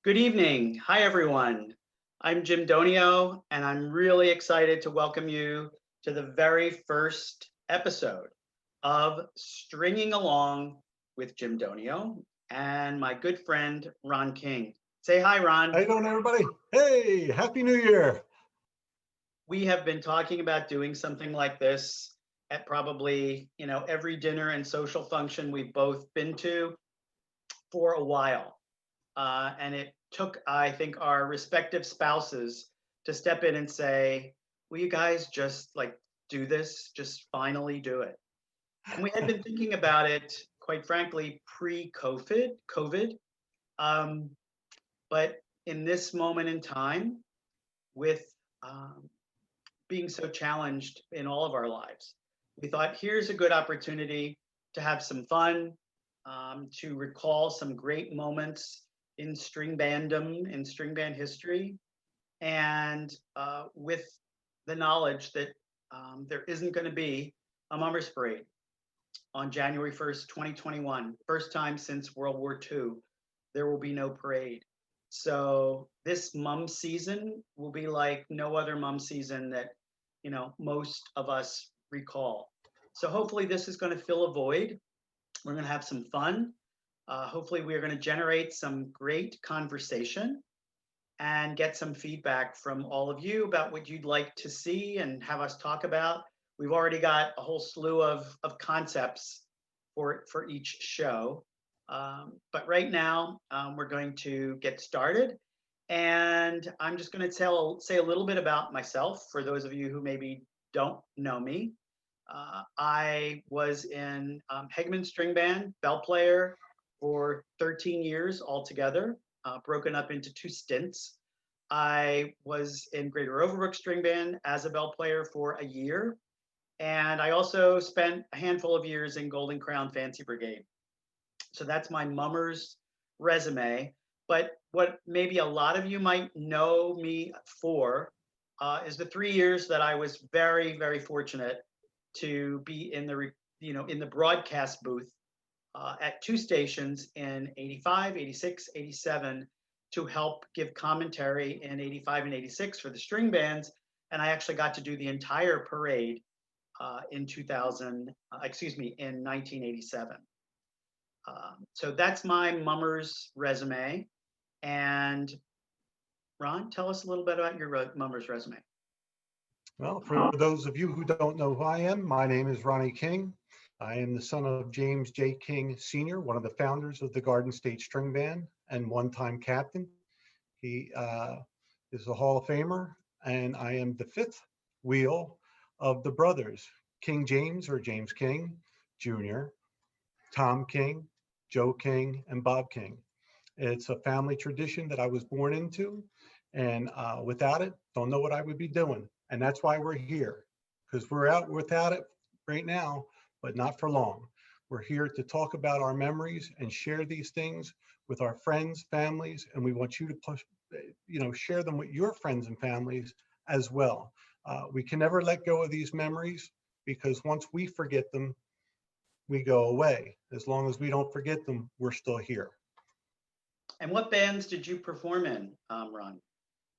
Good evening. Hi, everyone. I'm Jim Donio, and I'm really excited to welcome you to the very first episode of Stringing Along with Jim Donio and my good friend, Ron King. Say hi, How Ron. you doing, everybody? Hey, Happy New Year. We have been talking about doing something like this at probably, every dinner and social function we've both been to for a while. And it took, I think, our respective spouses to step in and say, will you guys just do this? Just finally do it. And we had been thinking about it, quite frankly, pre-COVID. Um, but in this moment in time, with um, being so challenged in all of our lives, we thought here's a good opportunity to have some fun, to recall some great moments in in string band history, and with the knowledge that there isn't going to be a Mummers Parade on January 1st, 2021, first time since World War II, there will be no parade. So this mum season will be like no other mum season that, most of us recall. So hopefully this is going to fill a void. We're going to have some fun. Hopefully we are going to generate some great conversation and get some feedback from all of you about what you'd like to see and have us talk about. We've already got a whole slew of concepts for each show. But right now, we're going to get started. And I'm just going to say a little bit about myself for those of you who maybe don't know me. I was in Hegeman String Band, bell player for 13 years altogether, broken up into two stints. I was in Greater Overbrook String Band as a bell player for a year. And I also spent a handful of years in Golden Crown Fancy Brigade. So that's my Mummers resume. But what maybe a lot of you might know me for is the 3 years that I was very, very fortunate to be in the broadcast booth at two stations in 85, 86, 87 to help give commentary in 85 and 86 for the string bands. And I actually got to do the entire parade in 1987. So that's my Mummers resume. And Ron, tell us a little bit about your Mummers resume. Well, for those of you who don't know who I am, my name is Ronnie King. I am the son of James J. King Sr., one of the founders of the Garden State String Band and one-time captain. He is a Hall of Famer, and I am the fifth wheel of the brothers, King James or James King Jr., Tom King, Joe King, and Bob King. It's a family tradition that I was born into, and without it, don't know what I would be doing. And that's why we're here, because we're out without it right now, but not for long. We're here to talk about our memories and share these things with our friends, families, and we want you to share them with your friends and families as well. We can never let go of these memories because once we forget them, we go away. As long as we don't forget them, we're still here. And what bands did you perform in, Ron?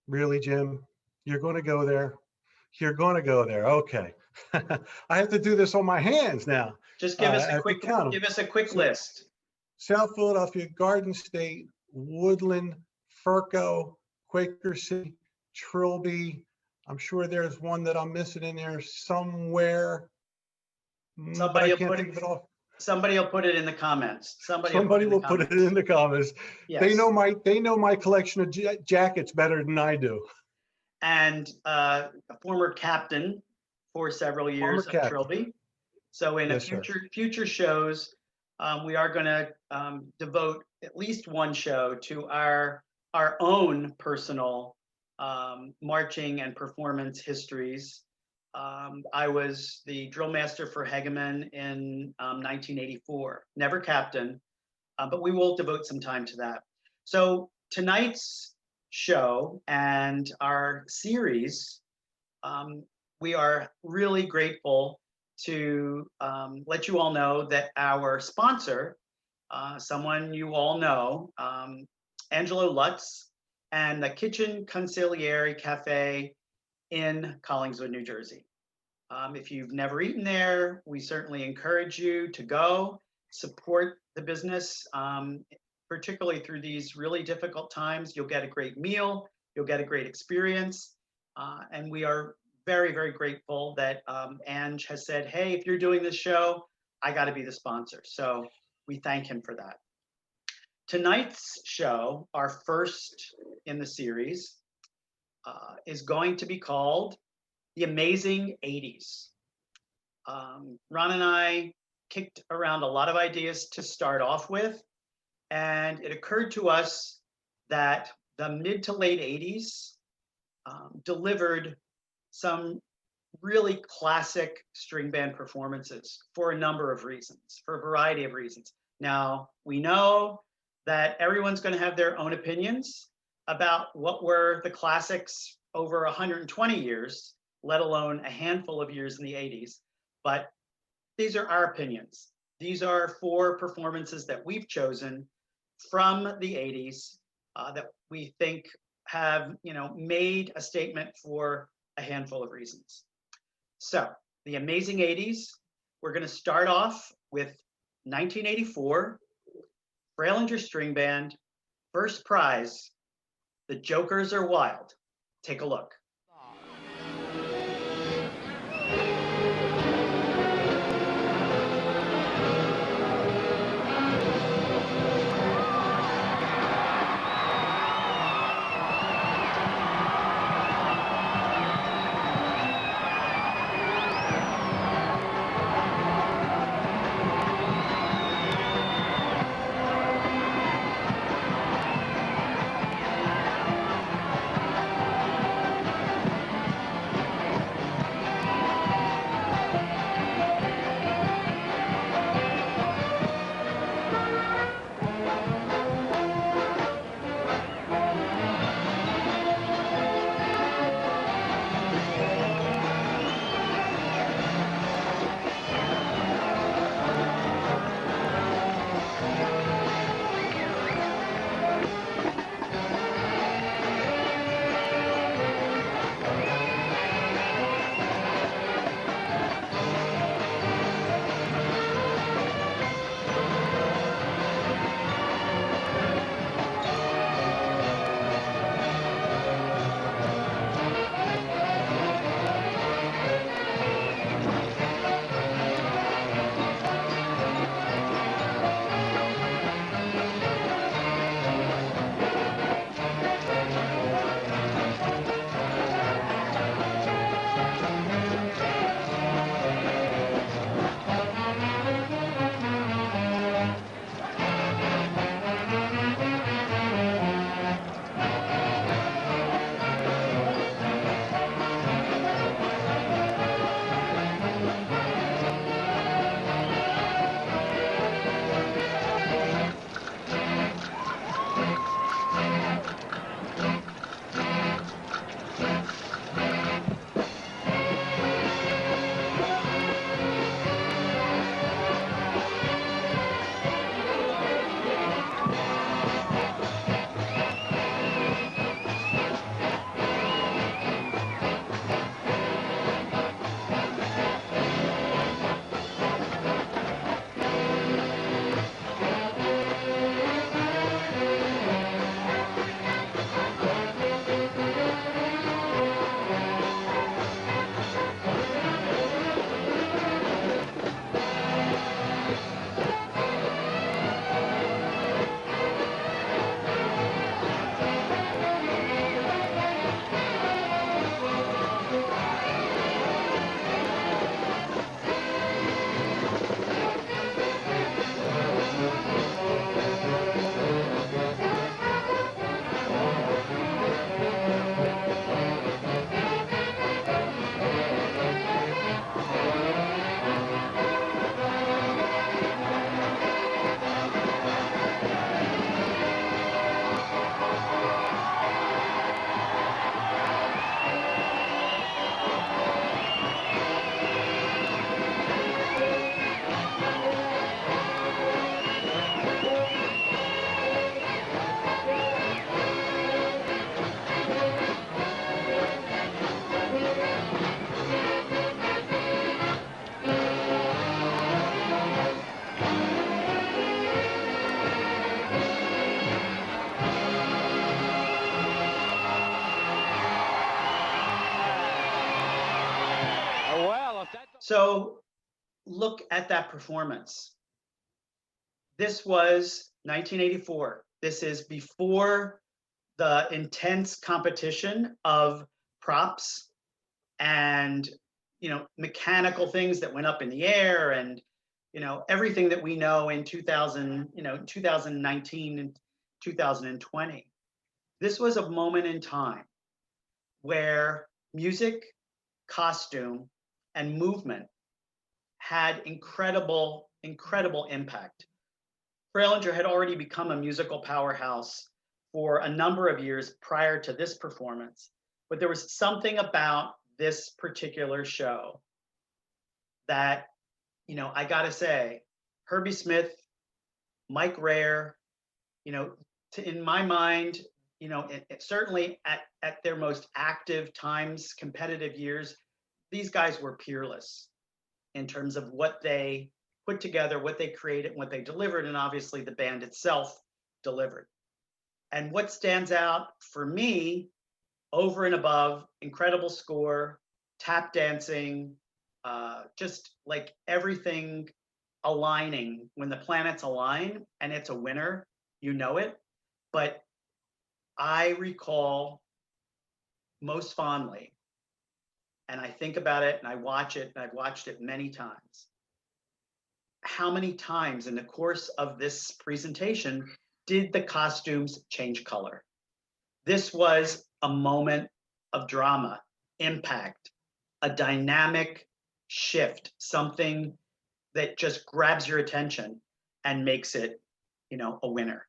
Really, Jim? You're going to go there? You're going to go there. Okay. I have to do this on my hands now. Just give us a quick So, list. South Philadelphia, Garden State, Woodland, Furco, Quaker City, Trilby. I'm sure there's one that I'm missing in there somewhere, but I can't think of it all. Somebody will put it in the comments. Somebody will put it in the comments. Yes. They know my collection of jackets better than I do. And a former captain for several years at Trilby. So in future shows, we are going to devote at least one show to our own personal marching and performance histories. I was the drill master for Hegeman in 1984, never captain, but we will devote some time to that. So tonight's show and our series, we are really grateful to let you all know that our sponsor, someone you all know, Angelo Lutz and the Kitchen Consigliere Cafe in Collingswood, New Jersey. If you've never eaten there, we certainly encourage you to go support the business, particularly through these really difficult times. You'll get a great meal, you'll get a great experience, and we are very, very grateful that Ange has said, hey, if you're doing this show, I got to be the sponsor. So we thank him for that. Tonight's show, our first in the series, is going to be called The Amazing 80s. Ron and I kicked around a lot of ideas to start off with, and it occurred to us that the mid to late 80s delivered some really classic string band performances for a number of reasons, for a variety of reasons. Now, we know that everyone's going to have their own opinions about what were the classics over 120 years, let alone a handful of years in the 80s. But these are our opinions. These are 4 performances that we've chosen from the 80s that we think have, made a statement for a handful of reasons. So, the Amazing 80s, we're going to start off with 1984, Frailinger String Band, first prize, The Jokers Are Wild. Take a look. So look at that performance. This was 1984. This is before the intense competition of props and mechanical things that went up in the air, and everything that we know in 2019 and 2020. This was a moment in time where music, costume, and movement had incredible impact. Fralinger had already become a musical powerhouse for a number of years prior to this performance, but there was something about this particular show that, I gotta say, Herbie Smith, Mike Rare, in my mind, certainly at their most active times, competitive years, these guys were peerless in terms of what they put together, what they created, what they delivered, and obviously the band itself delivered. And what stands out for me, over and above, incredible score, tap dancing, just like everything aligning. When the planets align and it's a winner, you know it. But I recall most fondly, and I think about it and I watch it, and I've watched it many times, how many times in the course of this presentation did the costumes change color? This was a moment of drama, impact, a dynamic shift, something that just grabs your attention and makes it, a winner.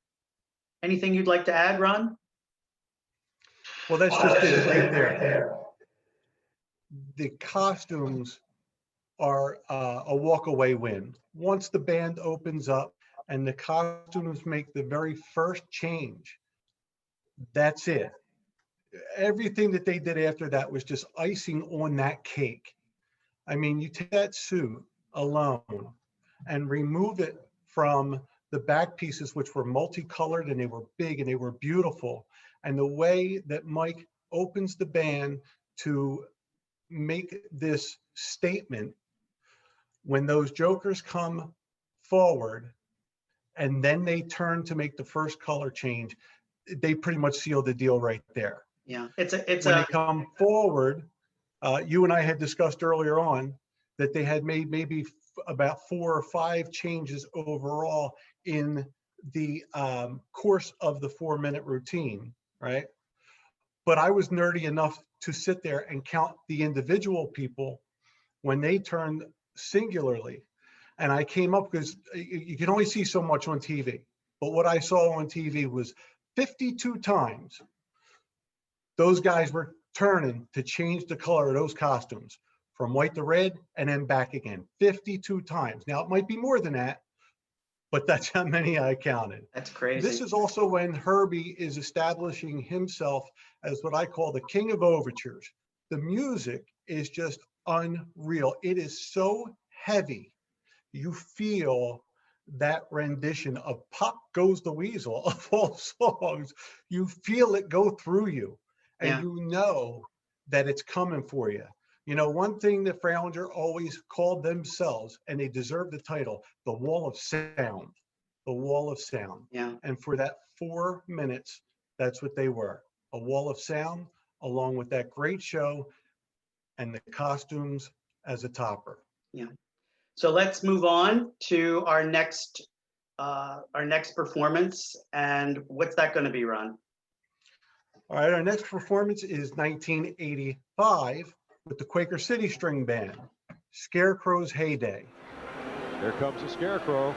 Anything you'd like to add, Ron? Well, that's just it right there. The costumes are a walk-away win. Once the band opens up and the costumes make the very first change, that's it. Everything that they did after that was just icing on that cake. I mean, you take that suit alone and remove it from the back pieces, which were multicolored and they were big and they were beautiful. And the way that Mike opens the band to make this statement, when those jokers come forward and then they turn to make the first color change, they pretty much seal the deal right there. Yeah, when they come forward, you and I had discussed earlier on that they had made maybe about 4 or 5 changes overall in the course of the 4-minute routine, right? But I was nerdy enough to sit there and count the individual people when they turned singularly. And I came up, because you can only see so much on TV, but what I saw on TV was 52 times those guys were turning to change the color of those costumes from white to red and then back again 52 times. Now, it might be more than that, but that's how many I counted. That's crazy. This is also when Herbie is establishing himself as what I call the king of overtures. The music is just unreal. It is so heavy. You feel that rendition of Pop Goes the Weasel of all songs. You feel it go through you, and you know that it's coming for you. You know, one thing that Fralinger always called themselves, and they deserve the title, the Wall of Sound. The Wall of Sound. Yeah. And for that 4 minutes, that's what they were. A wall of sound, along with that great show and the costumes as a topper. Yeah. So let's move on to our next performance. And what's that going to be, Ron? All right, our next performance is 1985 with the Quaker City String Band, Scarecrow's Heyday. Here comes the Scarecrow.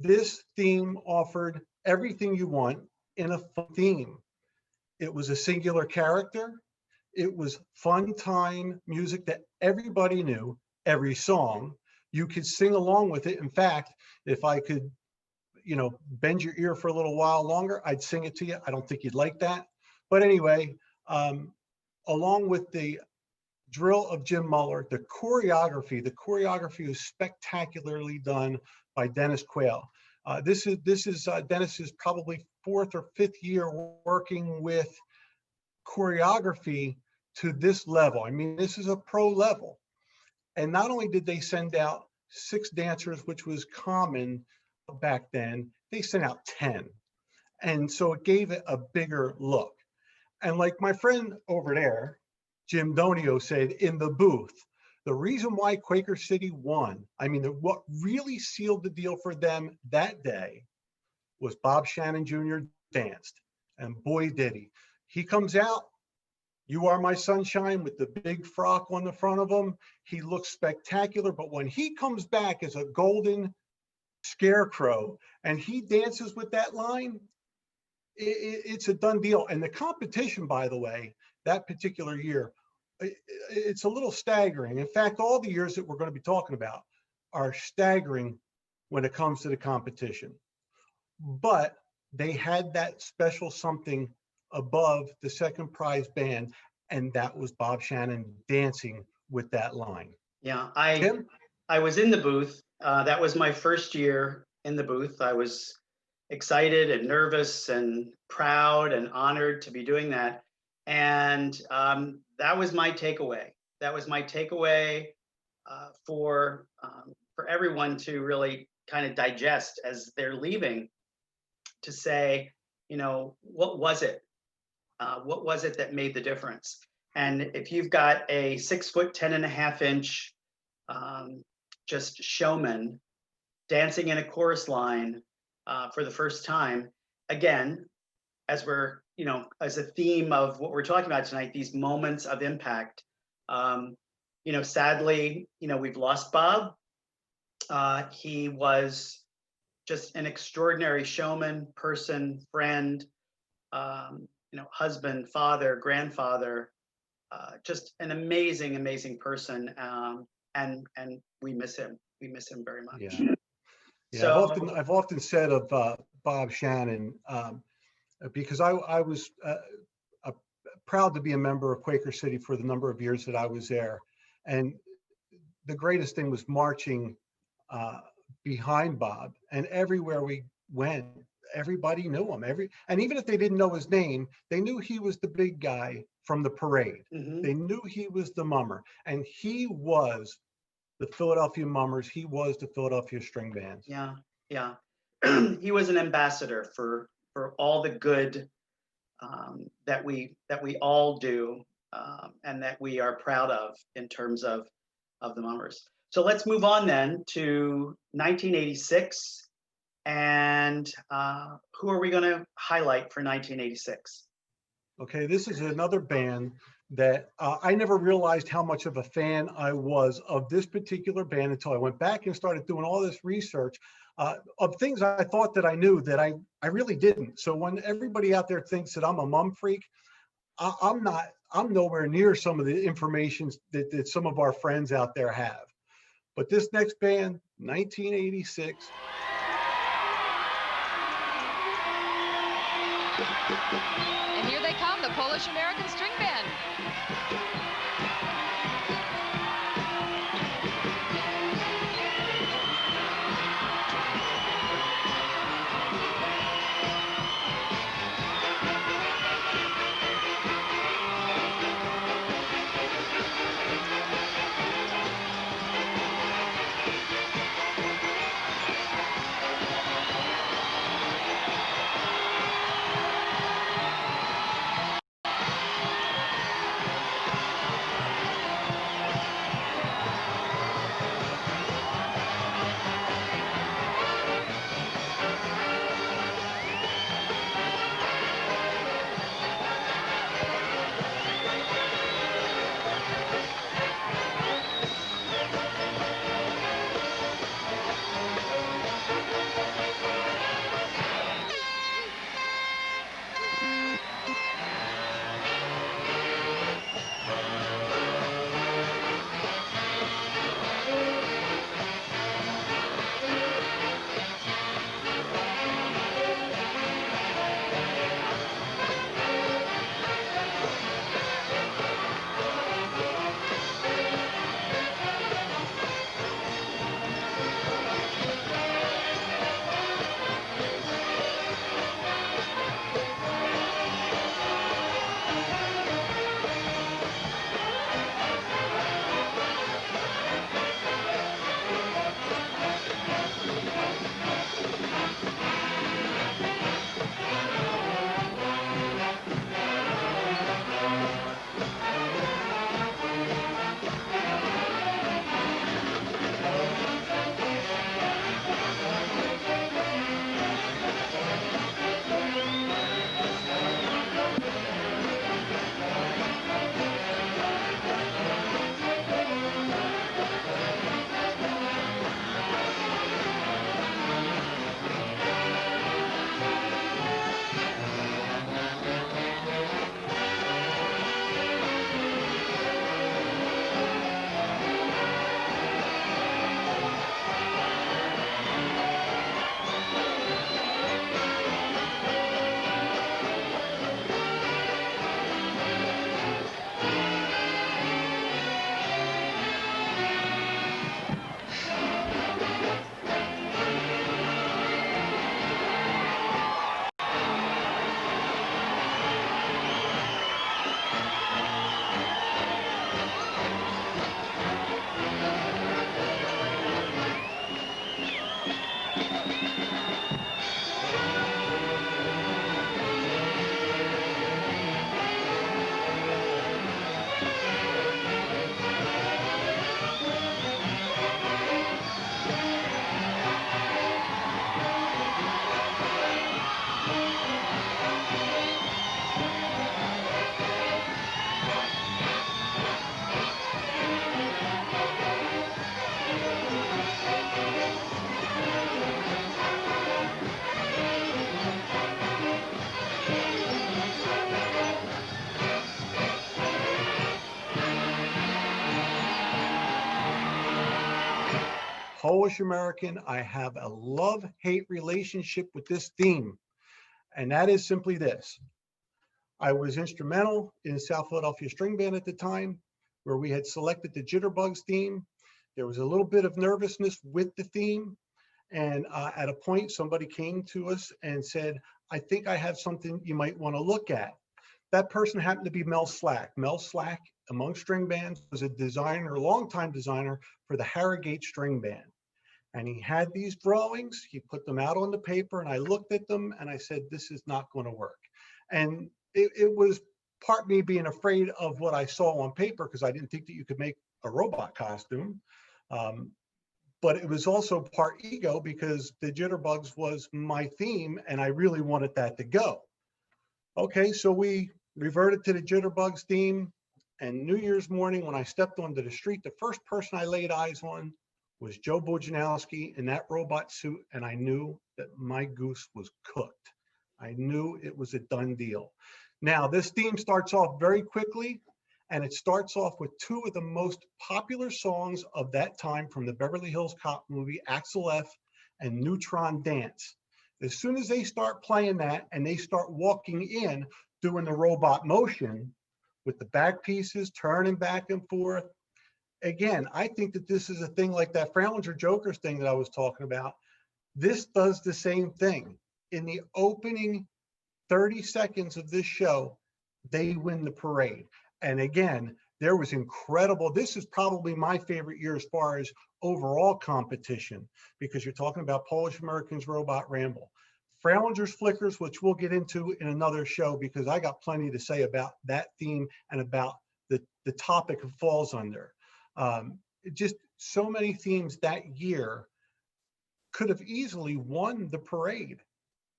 this theme offered everything you want in a fun theme. It was a singular character. It was fun time music that everybody knew, every song. You could sing along with it. In fact, if I could, bend your ear for a little while longer, I'd sing it to you. I don't think you'd like that. But anyway, along with the drill of Jim Muller, the choreography was spectacularly done by Dennis Quayle. This is Dennis's probably 4th or 5th year working with choreography to this level. I mean, this is a pro level. And not only did they send out 6 dancers, which was common back then, they sent out 10. And so it gave it a bigger look. And like my friend over there, Jim Donio, said in the booth, the reason why Quaker City won, what really sealed the deal for them that day was Bob Shannon Jr. danced. And boy, did he. He comes out, "You Are My Sunshine" with the big frock on the front of him. He looks spectacular. But when he comes back as a golden scarecrow and he dances with that line, it's a done deal. And the competition, by the way, that particular year, it's a little staggering. In fact, all the years that we're going to be talking about are staggering when it comes to the competition. But they had that special something above the second prize band, and that was Bob Shannon dancing with that line. Yeah, I was in the booth. That was my first year in the booth. I was excited and nervous and proud and honored to be doing that. And that was my takeaway. That was my takeaway for everyone to really kind of digest as they're leaving, to say, what was it? What was it that made the difference? And if you've got a 6'10.5" just showman dancing in a chorus line for the first time, again, as we're, as a theme of what we're talking about tonight, these moments of impact. Sadly, we've lost Bob. He was just an extraordinary showman, person, friend, husband, father, grandfather, just an amazing, amazing person. And we miss him. We miss him very much. Yeah. So I've often said of Bob Shannon, because I was proud to be a member of Quaker City for the number of years that I was there. And the greatest thing was marching behind Bob. And everywhere we went, everybody knew him. And even if they didn't know his name, they knew he was the big guy from the parade. Mm-hmm. They knew he was the mummer. And he was the Philadelphia Mummers. He was the Philadelphia String Bands. Yeah, yeah. He was an ambassador for all the good that we all do and that we are proud of in terms of the Mummers. So let's move on then to 1986. And who are we going to highlight for 1986? Okay, this is another band that I never realized how much of a fan I was of this particular band until I went back and started doing all this research of things I thought that I knew that I really didn't. So when everybody out there thinks that I'm a mum freak, I'm not. I'm nowhere near some of the information that some of our friends out there have. But this next band, 1986. And here they come, the Polish-American String Band. Polish American, I have a love-hate relationship with this theme. And that is simply this. I was instrumental in South Philadelphia String Band at the time, where we had selected the Jitterbugs theme. There was a little bit of nervousness with the theme. And at a point, somebody came to us and said, I think I have something you might want to look at. That person happened to be Mel Slack. Mel Slack, among string bands, was a designer, a longtime designer for the Harrogate String Band. And he had these drawings, he put them out on the paper, and I looked at them and I said, this is not going to work. And it was part me being afraid of what I saw on paper, because I didn't think that you could make a robot costume. But it was also part ego, because the Jitterbugs was my theme and I really wanted that to go. Okay, so we reverted to the Jitterbugs theme. And New Year's morning, when I stepped onto the street, the first person I laid eyes on was Joe Bojanowski in that robot suit. And I knew that my goose was cooked. I knew it was a done deal. Now, this theme starts off very quickly, and it starts off with two of the most popular songs of that time from the Beverly Hills Cop movie, Axel F. and Neutron Dance. As soon as they start playing that and they start walking in, doing the robot motion with the back pieces, turning back and forth. Again, I think that this is a thing like that Fralinger Jokers thing that I was talking about. This does the same thing. In the opening 30 seconds of this show, they win the parade. And again, there was incredible. This is probably my favorite year as far as overall competition, because you're talking about Polish American's Robot Ramble, Frailinger's Flickers, which we'll get into in another show, because I got plenty to say about that theme and about the topic it falls under. Just so many themes that year could have easily won the parade,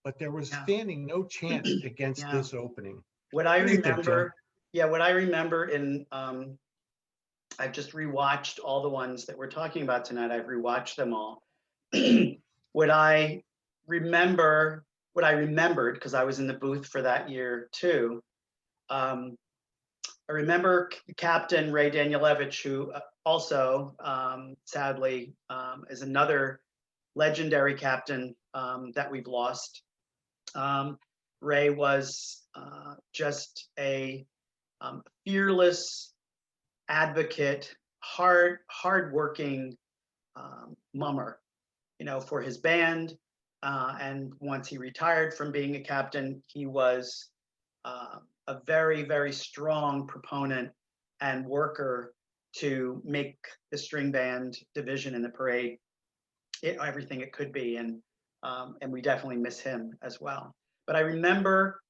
but there was standing no chance against this opening. What I What do you think, remember, what I remember in, I've just rewatched all the ones that we're talking about tonight. I've rewatched them all. What I remembered, because I was in the booth for that year too. I remember Captain Ray Danielewicz, who also sadly is another legendary captain that we've lost. Ray was just a fearless advocate, hardworking mummer, for his band. And once he retired from being a captain, he was a very, very strong proponent and worker to make the string band division in the parade everything it could be. And we definitely miss him as well. But I remember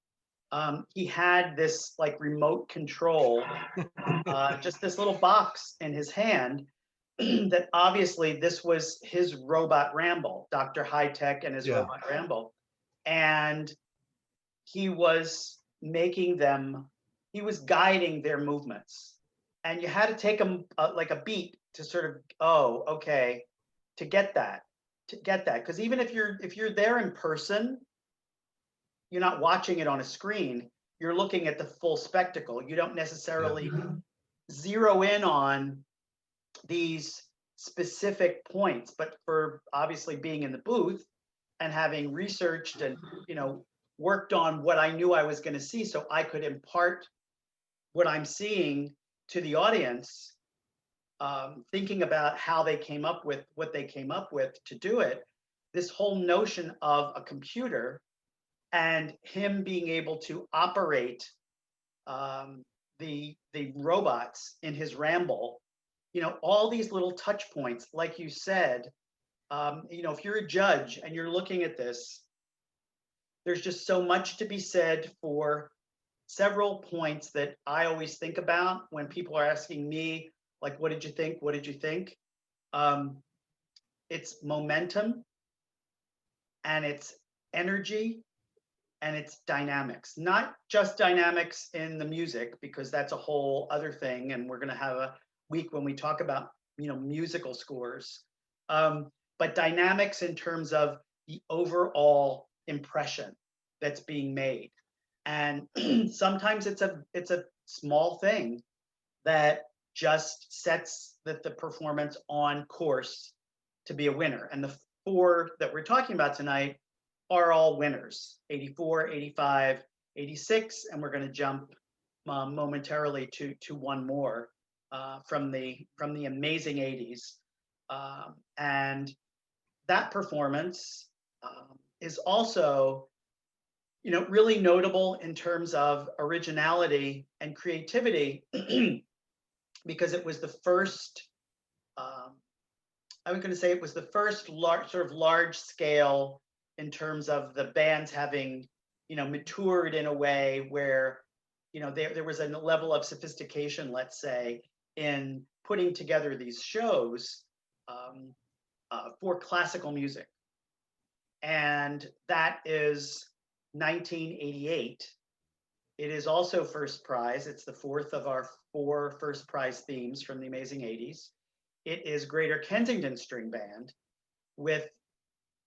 he had this like remote control, just this little box in his hand that obviously this was his robot Ramble, Dr. High Tech and his robot Ramble. And he was he was guiding their movements. And you had to take them like a beat to sort of, to get that. Because even if you're there in person, you're not watching it on a screen, you're looking at the full spectacle. You don't necessarily zero in on these specific points, but for obviously being in the booth and having researched and worked on what I knew I was going to see, so I could impart what I'm seeing to the audience, thinking about how they came up with what they came up with to do it. This whole notion of a computer and him being able to operate the robots in his Ramble, all these little touch points, like you said, if you're a judge and you're looking at this, there's just so much to be said for several points that I always think about when people are asking me, like, what did you think? What did you think? It's momentum, and it's energy, and it's dynamics. Not just dynamics in the music, because that's a whole other thing, and we're going to have a week when we talk about musical scores, but dynamics in terms of the overall impression that's being made. And sometimes it's a small thing that just sets the performance on course to be a winner. And the four that we're talking about tonight are all winners: 84, 85, 86, and we're going to jump momentarily to one more from the amazing 80s. And that performance is also, really notable in terms of originality and creativity because it was the first, I was going to say it was the first large scale in terms of the bands having, matured in a way where, there was a level of sophistication, let's say, in putting together these shows for classical music. And that is 1988. It is also first prize. It's the fourth of our 4 first prize themes from the amazing 80s. It is Greater Kensington String Band with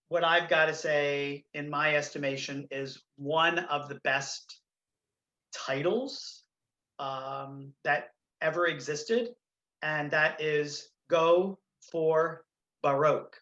what I've got to say, in my estimation, is one of the best titles that ever existed, and that is Go for Baroque.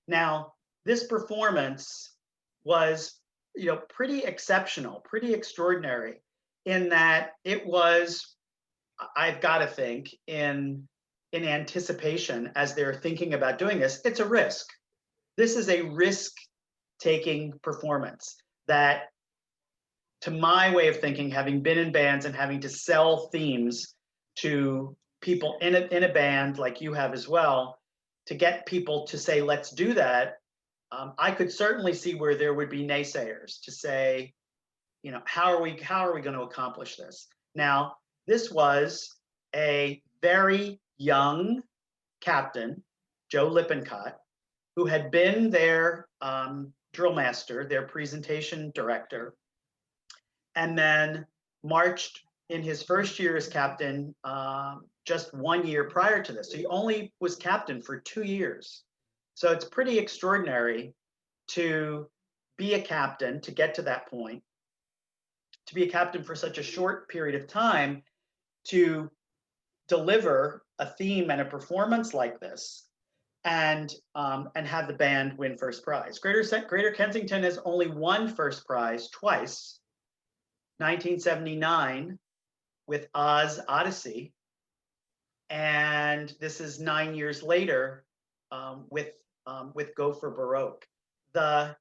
Now, this performance was, pretty exceptional, pretty extraordinary in that it was I've got to think in anticipation as they're thinking about doing this, it's a risk. This is a risk-taking performance that, to my way of thinking, having been in bands and having to sell themes to people in a band like you have as well, to get people to say, let's do that, I could certainly see where there would be naysayers to say, you know, how are we going to accomplish this? Now, this was a very young captain, Joe Lippincott, who had been their drill master, their presentation director, and then marched in his first year as captain just 1 year prior to this. So he only was captain for 2 years. So it's pretty extraordinary to be a captain, to get to that point, to be a captain for such a short period of time, to deliver a theme and a performance like this, and have the band win first prize. Greater Kensington has only won first prize twice. 1979 with Oz Odyssey, and this is 9 years later with Go for Baroque. The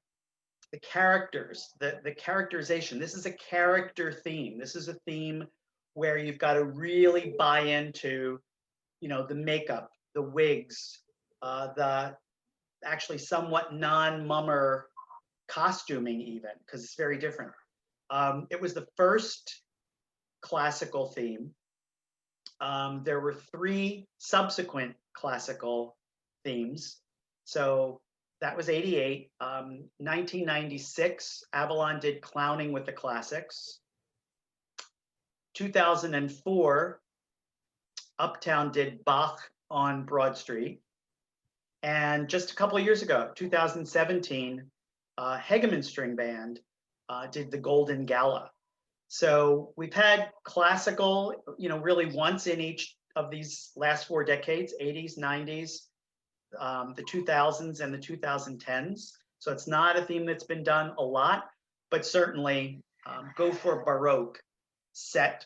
characters, the characterization. This is a character theme. This is a theme where you've got to really buy into, you know, the makeup, the wigs, the actually somewhat non-mummer costuming, even, because it's very different. It was the first classical theme. There were 3 subsequent classical themes. So that was 88. 1996, Avalon did Clowning with the Classics. 2004, Uptown did Bach on Broad Street. And just a couple of years ago, 2017, Hegeman String Band did the Golden Gala. So we've had classical, you know, really once in each of these last 4 decades, 80s, 90s, the 2000s and the 2010s. So it's not a theme that's been done a lot, but certainly Go for Baroque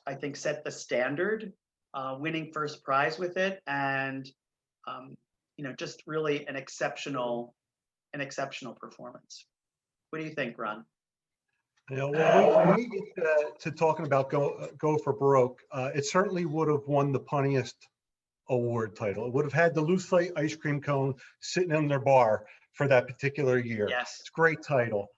I think set the standard, winning first prize with it, and you know, just really an exceptional performance. What do you think, Ron? You know, when we get to talking about Go for Baroque, it certainly would have won the punniest award title. It would have had the loose fight ice cream cone sitting in their bar for that particular year. Yes. It's a great title.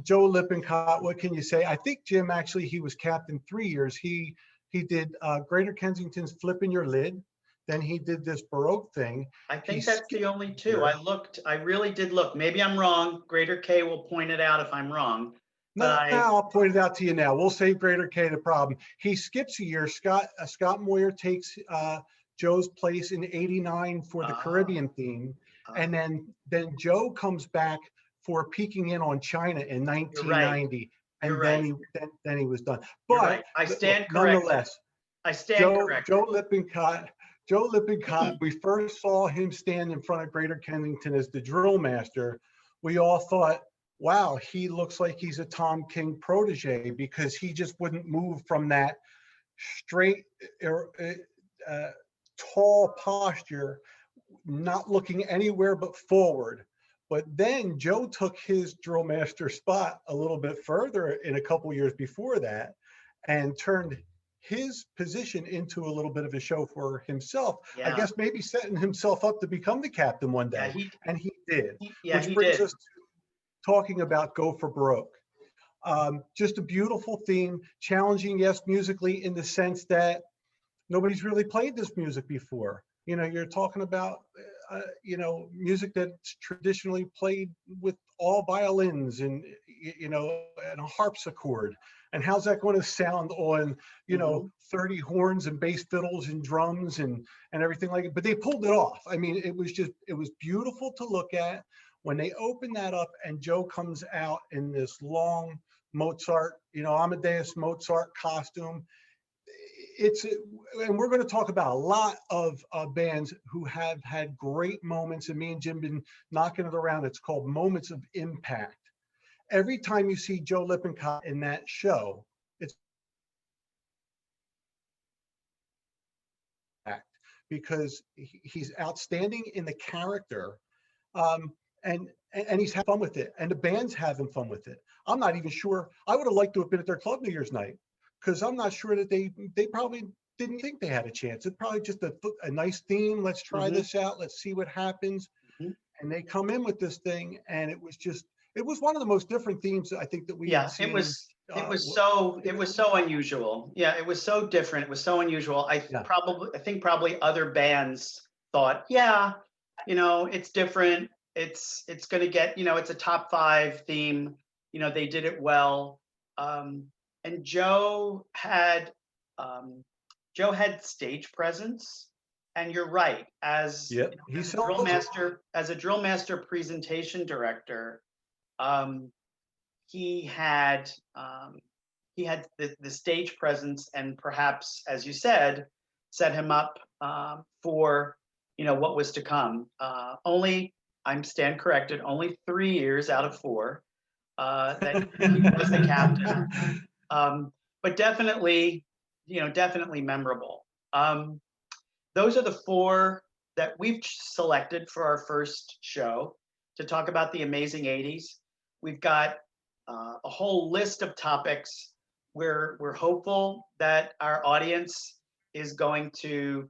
Joe Lippincott, what can you say? I think, Jim, actually, he was captain 3 years. He did Greater Kensington's Flipping Your Lid. Then he did this Baroque thing. I think that's the only 2. I really did look. Maybe I'm wrong. Greater K will point it out if I'm wrong. No, I'll point it out to you now. We'll save Greater K the problem. He skips a year. Scott Moyer takes Joe's place in 89 for the Caribbean theme. And then Joe comes back for peeking in on China in 1990. And then he was done. But right. I stand nonetheless, corrected. Joe Lippincott, we first saw him stand in front of Greater Kensington as the drill master. We all thought, wow, he looks like he's a Tom King protege, because he just wouldn't move from that straight, tall posture, not looking anywhere but forward. But then Joe took his drill master spot a little bit further in a couple years before that, and turned his position into a little bit of a show for himself. Yeah. I guess maybe setting himself up to become the captain one day. And he did. Which brings us to talking about Go for Baroque. Just a beautiful theme, challenging, yes, musically, in the sense that nobody's really played this music before. You know, you're talking about, you know, music that's traditionally played with all violins and, you know, and a harpsichord. And how's that going to sound on, you know, 30 horns and bass fiddles and drums and everything like it? But they pulled it off. I mean, it was beautiful to look at. When they open that up and Joe comes out in this long Mozart, you know, Amadeus Mozart costume, and we're going to talk about a lot of bands who have had great moments, and me and Jim been knocking it around. It's called moments of impact. Every time you see Joe Lippincott in that show, it's because he's outstanding in the character, um, and he's having fun with it, and the band's having fun with it. I'm not even sure. I would have liked to have been at their club New Year's night, because I'm not sure that they probably didn't think they had a chance. It's probably just a nice theme. Let's try this out. Let's see what happens. And they come in with this thing, and it was one of the most different themes I think that we had seen. It was so unusual. Yeah, it was so different. It was so unusual. I think probably other bands thought, yeah, it's different. It's going to get, it's a top 5 theme. They did it well. And Joe had stage presence. And you're right, as he's as a drill master presentation director, he had the stage presence, and perhaps, as you said, set him up for what was to come. I'm stand corrected, only 3 years out of 4 that he was the captain, but definitely memorable. Those are the 4 that we've selected for our first show to talk about the amazing 80s. We've got a whole list of topics where we're hopeful that our audience is going to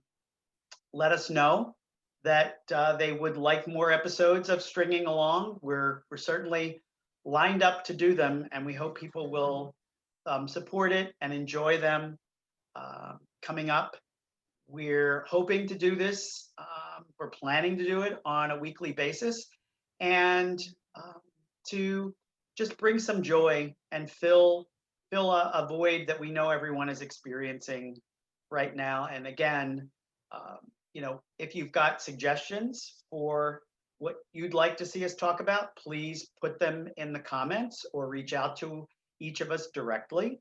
let us know that they would like more episodes of Stringing Along. We're certainly lined up to do them, and we hope people will support it and enjoy them coming up. We're hoping to do this. We're planning to do it on a weekly basis, and to just bring some joy and fill a void that we know everyone is experiencing right now. And again, if you've got suggestions for what you'd like to see us talk about, please put them in the comments or reach out to each of us directly.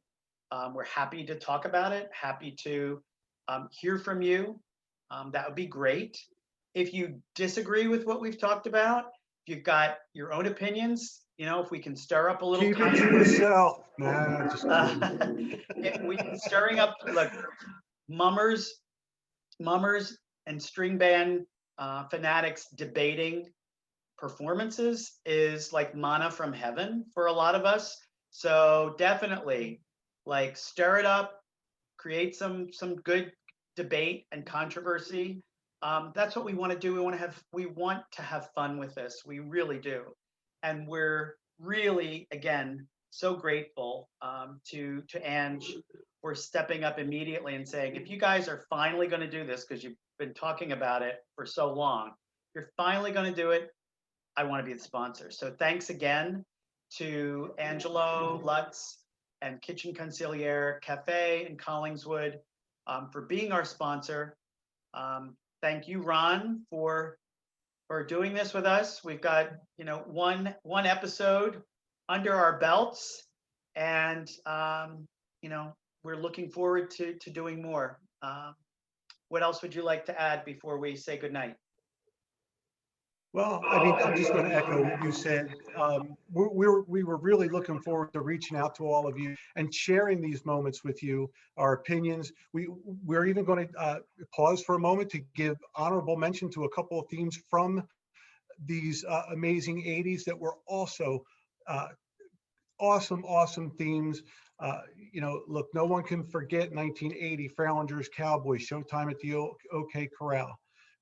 We're happy to talk about it, happy to hear from you. That would be great. If you disagree with what we've talked about, if you've got your own opinions, if we can stir up a little keep it to yourself. Stirring up, look, mummers and string band fanatics debating performances is like manna from heaven for a lot of us. So definitely, stir it up, create some good debate and controversy. That's what we want to do. We want to have fun with this. We really do. And we're really, again, so grateful to Ange for stepping up immediately and saying, if you guys are finally going to do this, because you've been talking about it for so long, you're finally going to do it, I want to be the sponsor. So thanks again to Angelo, Lutz, and Kitchen Conciliere Cafe in Collingswood for being our sponsor. Thank you, Ron, for doing this with us. We've got one episode under our belts, and we're looking forward to doing more. What else would you like to add before we say goodnight? Well, I mean, I'm just going to echo what you said. We were really looking forward to reaching out to all of you and sharing these moments with you, our opinions. We're even going to pause for a moment to give honorable mention to a couple of themes from these amazing 80s that were also awesome themes. Look, no one can forget 1980, Frailinger's Cowboys, Showtime at the OK Corral.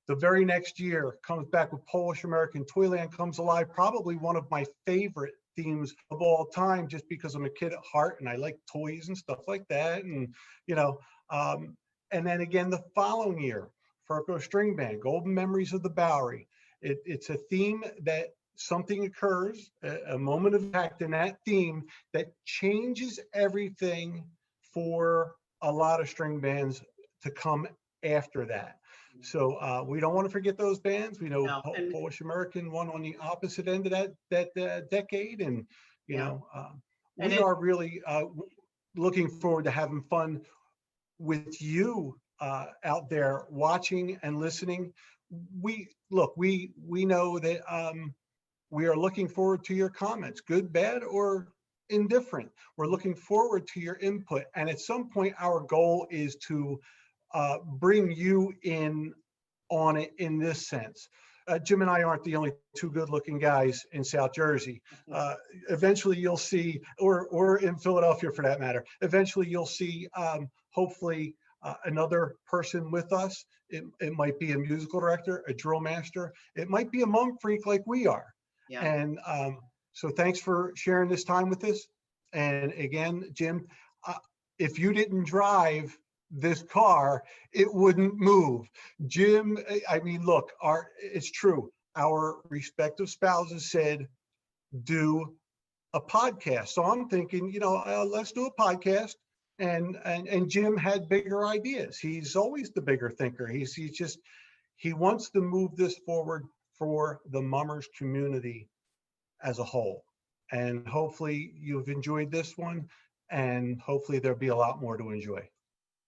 The very next year comes back with Polish American, Toyland Comes Alive, probably one of my favorite themes of all time, just because I'm a kid at heart and I like toys and stuff like that. And, and then again, the following year, Furco String Band, Golden Memories of the Bowery. It's a theme that something occurs, a moment of impact in that theme that changes everything for a lot of string bands to come after that. So we don't want to forget those bands. We know Polish American, one on the opposite end of that decade, and we are really looking forward to having fun with you out there watching and listening. We know that we are looking forward to your comments, good, bad, or indifferent. We're looking forward to your input, and at some point, our goal is to bring you in on it in this sense. Jim and I aren't the only two good-looking guys in South Jersey. Eventually you'll see, or in Philadelphia for that matter, eventually you'll see, hopefully, another person with us. It might be a musical director, a drill master. It might be a monk freak like we are. Yeah. And so thanks for sharing this time with us. And again, Jim, if you didn't drive this car, it wouldn't move. Jim, I mean, look, it's true. Our respective spouses said, do a podcast. So I'm thinking, let's do a podcast. And Jim had bigger ideas. He's always the bigger thinker. He wants to move this forward for the mummers community as a whole. And hopefully you've enjoyed this one, and hopefully there'll be a lot more to enjoy.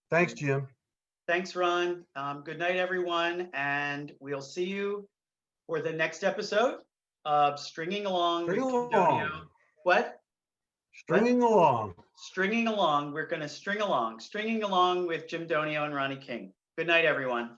Thanks, Jim. Thanks, Ron. Good night, everyone. And we'll see you for the next episode of Stringing Along with Jim Donio. What? Stringing along. Stringing along. We're going to string along. Stringing along with Jim Donio and Ronnie King. Good night, everyone.